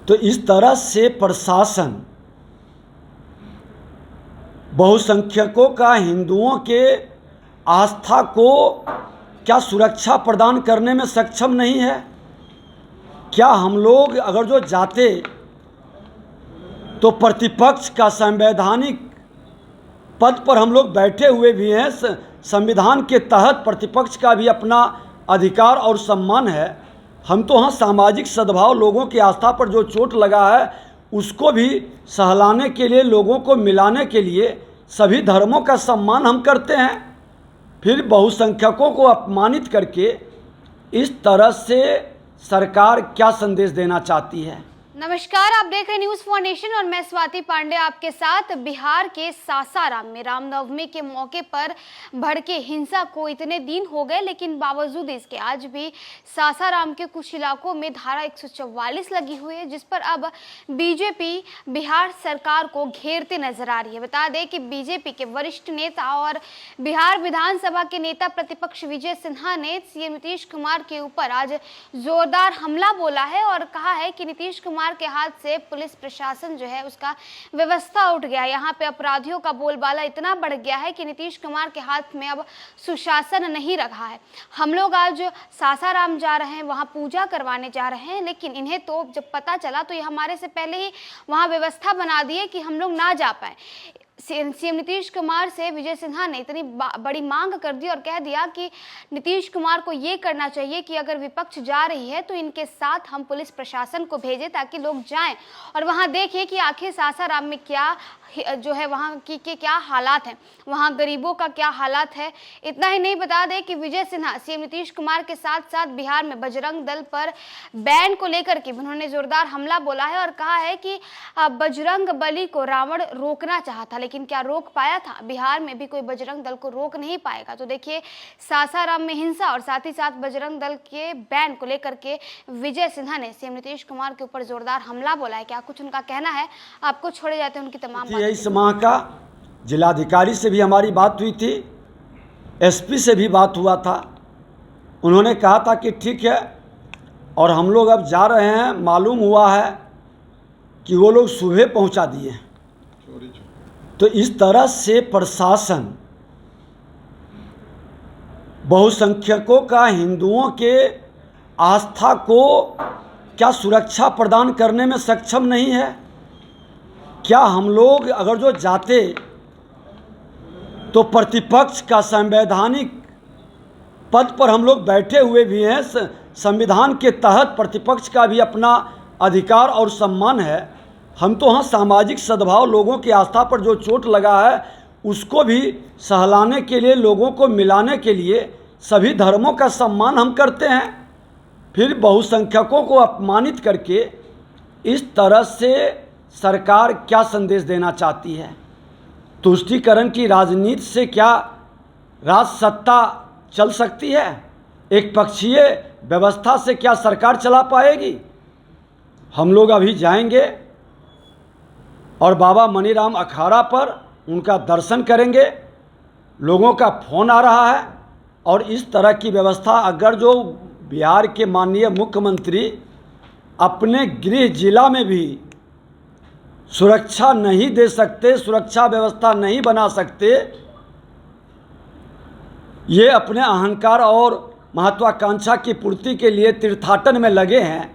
तो इस तरह से प्रशासन बहुसंख्यकों का हिंदुओं के आस्था को क्या सुरक्षा प्रदान करने में सक्षम नहीं है? क्या हम लोग अगर जो जाते तो प्रतिपक्ष का संवैधानिक पद पर हम लोग बैठे हुए भी हैं, संविधान के तहत प्रतिपक्ष का भी अपना अधिकार और सम्मान है। हम तो हाँ सामाजिक सद्भाव, लोगों की आस्था पर जो चोट लगा है उसको भी सहलाने के लिए, लोगों को मिलाने के लिए सभी धर्मों का सम्मान हम करते हैं। फिर बहुसंख्यकों को अपमानित करके इस तरह से सरकार क्या संदेश देना चाहती है? नमस्कार, आप देख रहे हैं न्यूज़ फॉर नेशन और मैं स्वाति पांडे आपके साथ। बिहार के सासाराम में रामनवमी के मौके पर भड़के हिंसा को इतने दिन हो गए, लेकिन बावजूद इसके आज भी सासाराम के कुछ इलाकों में धारा 144 लगी हुई है, जिस पर अब बीजेपी बिहार सरकार को घेरते नजर आ रही है। बता दें कि बीजेपी के वरिष्ठ नेता और बिहार विधानसभा के नेता प्रतिपक्ष विजय सिन्हा ने सीएम नीतीश कुमार के ऊपर आज जोरदार हमला बोला है और कहा है कि नीतीश कुमार के हाथ से पुलिस प्रशासन जो है उसका व्यवस्था उठ गया। यहाँ पे अपराधियों का बोलबाला इतना बढ़ गया है कि नीतीश कुमार के हाथ में अब सुशासन नहीं रहा है। हम लोग आज सासाराम जा रहे हैं, वहाँ पूजा करवाने जा रहे हैं, लेकिन इन्हें तो जब पता चला तो ये हमारे से पहले ही वहाँ व्यवस्था बना दी है कि हम लोग ना जा पाए। सीएम नीतीश कुमार से विजय सिन्हा ने इतनी बड़ी मांग कर दी और कह दिया कि नीतीश कुमार को ये करना चाहिए कि अगर विपक्ष जा रही है तो इनके साथ हम पुलिस प्रशासन को भेजें ताकि लोग जाएं और वहां देखें कि आखिर सासाराम में क्या जो है वहां के क्या हालात हैं, वहां गरीबों का क्या हालात है। इतना ही नहीं, बता दें कि विजय सिन्हा सीएम नीतीश कुमार के साथ साथ बिहार में बजरंग दल पर बैन को लेकर के उन्होंने जोरदार हमला बोला है और कहा है कि बजरंग बली को रावण रोकना चाहता, लेकिन क्या रोक पाया था? बिहार में भी कोई बजरंग दल को रोक नहीं पाएगा। तो देखिए, सासाराम में हिंसा और साथ ही साथ बजरंग दल के बैन को लेकर के विजय सिन्हा ने सीएम नीतीश कुमार के ऊपर जोरदार हमला बोला है। क्या कुछ उनका कहना है, आपको छोड़े जाते हैं उनकी तमाम इस माह का जिलाधिकारी से भी हमारी बात हुई थी, एसपी से भी बात हुआ था। उन्होंने कहा था कि ठीक है, और हम लोग अब जा रहे हैं। मालूम हुआ है कि वो लोग सुबह पहुंचा दिए हैं। तो इस तरह से प्रशासन बहुसंख्यकों का हिंदुओं के आस्था को क्या सुरक्षा प्रदान करने में सक्षम नहीं है? क्या हम लोग अगर जो जाते तो प्रतिपक्ष का संवैधानिक पद पर हम लोग बैठे हुए भी हैं, संविधान के तहत प्रतिपक्ष का भी अपना अधिकार और सम्मान है। हम तो हाँ सामाजिक सद्भाव, लोगों की आस्था पर जो चोट लगा है उसको भी सहलाने के लिए, लोगों को मिलाने के लिए सभी धर्मों का सम्मान हम करते हैं। फिर बहुसंख्यकों को अपमानित करके इस तरह से सरकार क्या संदेश देना चाहती है? तुष्टीकरण की राजनीति से क्या राज सत्ता चल सकती है? एक पक्षीय व्यवस्था से क्या सरकार चला पाएगी? हम लोग अभी जाएंगे और बाबा मनीराम अखाड़ा पर उनका दर्शन करेंगे। लोगों का फ़ोन आ रहा है और इस तरह की व्यवस्था अगर जो बिहार के माननीय मुख्यमंत्री अपने गृह जिला में भी सुरक्षा नहीं दे सकते, सुरक्षा व्यवस्था नहीं बना सकते, ये अपने अहंकार और महत्वाकांक्षा की पूर्ति के लिए तीर्थाटन में लगे हैं।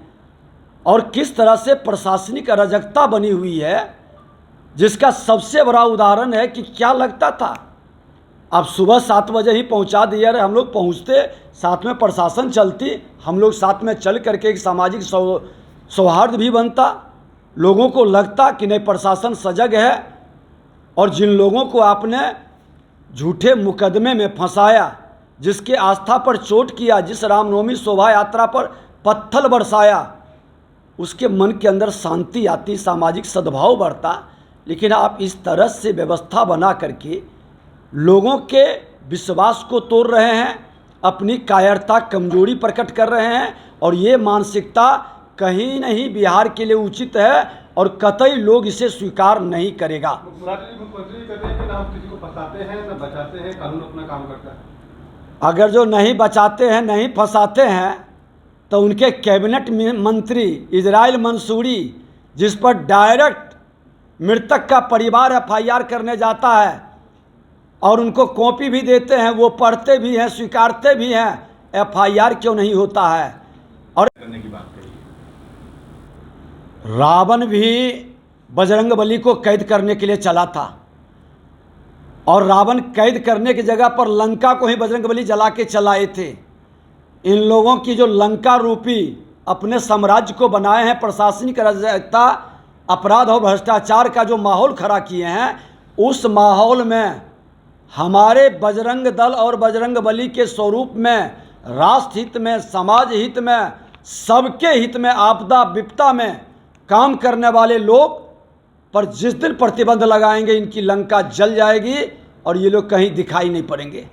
और किस तरह से प्रशासनिक अराजकता बनी हुई है, जिसका सबसे बड़ा उदाहरण है कि क्या लगता था अब सुबह 7 बजे ही पहुंचा दिया। रहे हम लोग पहुंचते, साथ में प्रशासन चलती, हम लोग साथ में चल करके एक सामाजिक सौहार्द भी बनता। लोगों को लगता कि नहीं, प्रशासन सजग है। और जिन लोगों को आपने झूठे मुकदमे में फंसाया, जिसके आस्था पर चोट किया, जिस रामनवमी शोभा यात्रा पर पत्थर बरसाया, उसके मन के अंदर शांति आती, सामाजिक सद्भाव बढ़ता। लेकिन आप इस तरह से व्यवस्था बना करके लोगों के विश्वास को तोड़ रहे हैं, अपनी कायरता, कमजोरी प्रकट कर रहे हैं। और ये मानसिकता कहीं नहीं बिहार के लिए उचित है और कतई लोग इसे स्वीकार नहीं करेगा। मुख्यमंत्री कहते हैं कि ना हम किसी को फंसाते हैं ना बचाते हैं, कानून अपना काम करता है। अगर जो नहीं बचाते हैं, नहीं फंसाते हैं, तो उनके कैबिनेट मंत्री इजराइल मंसूरी, जिस पर डायरेक्ट मृतक का परिवार एफआईआर करने जाता है और उनको कॉपी भी देते हैं, वो पढ़ते भी हैं, स्वीकारते भी हैं, एफआईआर क्यों नहीं होता है? और करने की बात कही। रावण भी बजरंगबली को कैद करने के लिए चला था और रावण कैद करने की जगह पर लंका को ही बजरंगबली जला के चलाए थे। इन लोगों की जो लंका रूपी अपने साम्राज्य को बनाए हैं, प्रशासनिक अराजकता, अपराध और भ्रष्टाचार का जो माहौल खड़ा किए हैं, उस माहौल में हमारे बजरंग दल और बजरंगबली के स्वरूप में, राष्ट्र हित में, समाज हित में, सबके हित में, आपदा विपदा में काम करने वाले लोग पर जिस दिन प्रतिबंध लगाएंगे, इनकी लंका जल जाएगी और ये लोग कहीं दिखाई नहीं पड़ेंगे।